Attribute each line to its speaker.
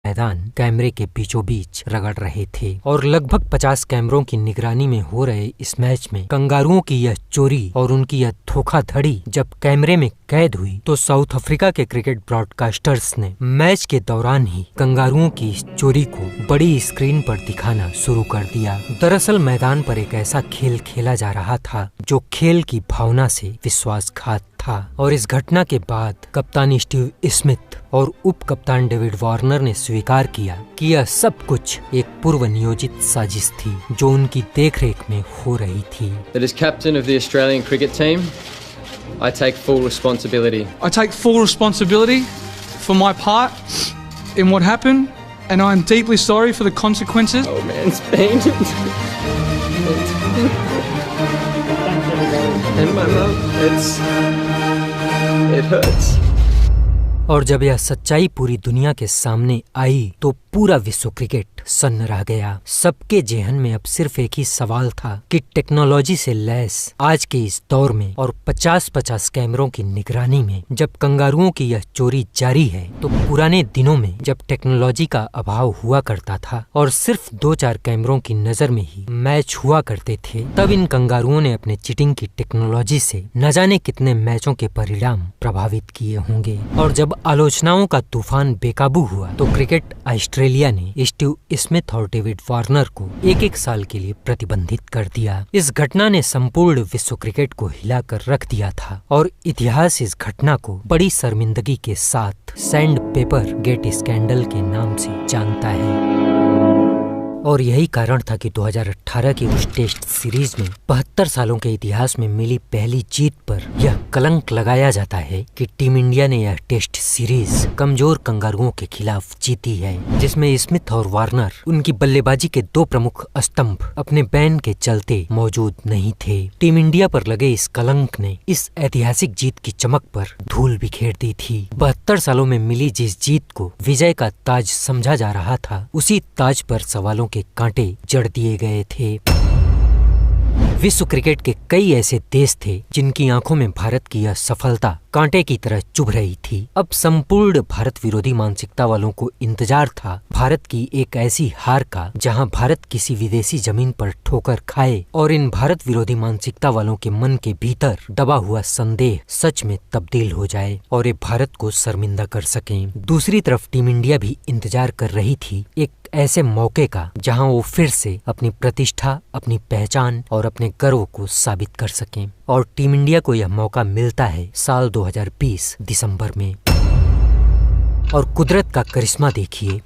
Speaker 1: मैदान कैमरे के बीचों बीच रगड़ रहे थे और लगभग 50 कैमरों की निगरानी में हो रहे इस मैच में कंगारुओं की यह चोरी और उनकी यह धोखाधड़ी जब कैमरे में कैद हुई तो साउथ अफ्रीका के क्रिकेट ब्रॉडकास्टर्स ने मैच के दौरान ही कंगारुओं की इस चोरी को बड़ी स्क्रीन पर दिखाना शुरू कर दिया। दरअसल मैदान पर एक ऐसा खेल खेला जा रहा था जो खेल की भावना से विश्वासघात था और इस घटना के बाद कप्तान स्टीव स्मिथ और उप कप्तान डेविड वार्नर ने स्वीकार किया कि यह सब कुछ एक पूर्व नियोजित साजिश थी जो उनकी देखरेख में हो रही थी।
Speaker 2: As captain of the Australian cricket team, I take full responsibility.
Speaker 3: I take full responsibility for my part in what happened, and I am deeply sorry for the consequences.
Speaker 2: Oh man's pain. And my mum, it hurts.
Speaker 1: और जब यह सच्चाई पूरी दुनिया के सामने आई तो पूरा विश्व क्रिकेट सन्न रह गया। सबके जेहन में अब सिर्फ एक ही सवाल था कि टेक्नोलॉजी से लैस आज के इस दौर में और 50-50 कैमरों की निगरानी में जब कंगारुओं की यह चोरी जारी है तो पुराने दिनों में जब टेक्नोलॉजी का अभाव हुआ करता था और सिर्फ 2-4 कैमरों की नजर में ही मैच हुआ करते थे, तब इन कंगारुओं ने अपने चीटिंग की टेक्नोलॉजी से न जाने कितने मैचों के परिणाम प्रभावित किए होंगे। और जब आलोचनाओं का तूफान बेकाबू हुआ तो क्रिकेट ऑस्ट्रेलिया ने स्टीव स्मिथ और डेविड वार्नर को 1-1 साल के लिए प्रतिबंधित कर दिया। इस घटना ने संपूर्ण विश्व क्रिकेट को हिलाकर रख दिया था और इतिहास इस घटना को बड़ी शर्मिंदगी के साथ सैंड पेपर गेट स्कैंडल के नाम से जानता है। और यही कारण था कि 2018 की उस टेस्ट सीरीज में 72 सालों के इतिहास में मिली पहली जीत पर यह कलंक लगाया जाता है कि टीम इंडिया ने यह टेस्ट सीरीज कमजोर कंगारुओं के खिलाफ जीती है, जिसमें स्मिथ और वार्नर उनकी बल्लेबाजी के 2 प्रमुख स्तंभ अपने बैन के चलते मौजूद नहीं थे। टीम इंडिया पर लगे इस कलंक ने इस ऐतिहासिक जीत की चमक पर धूल बिखेर दी थी। 72 सालों में मिली जिस जीत को विजय का ताज समझा जा रहा था, उसी ताज पर सवालों के कांटे जड़ दिए गए थे। विश्व क्रिकेट के कई ऐसे देश थे जिनकी आंखों में भारत की यह सफलता कांटे की तरह चुभ रही थी। अब संपूर्ण भारत विरोधी मानसिकता वालों को इंतजार था भारत की एक ऐसी हार का जहां भारत किसी विदेशी जमीन पर ठोकर खाए और इन भारत विरोधी मानसिकता वालों के मन के भीतर दबा हुआ संदेह सच में तब्दील हो जाए और ये भारत को शर्मिंदा कर सकें। दूसरी तरफ टीम इंडिया भी इंतजार कर रही थी एक ऐसे मौके का जहां वो फिर से अपनी प्रतिष्ठा, अपनी पहचान और अपने गर्व को साबित कर सकें। और टीम इंडिया को यह मौका मिलता है साल 2020 दिसंबर में। और कुदरत का करिश्मा देखिए,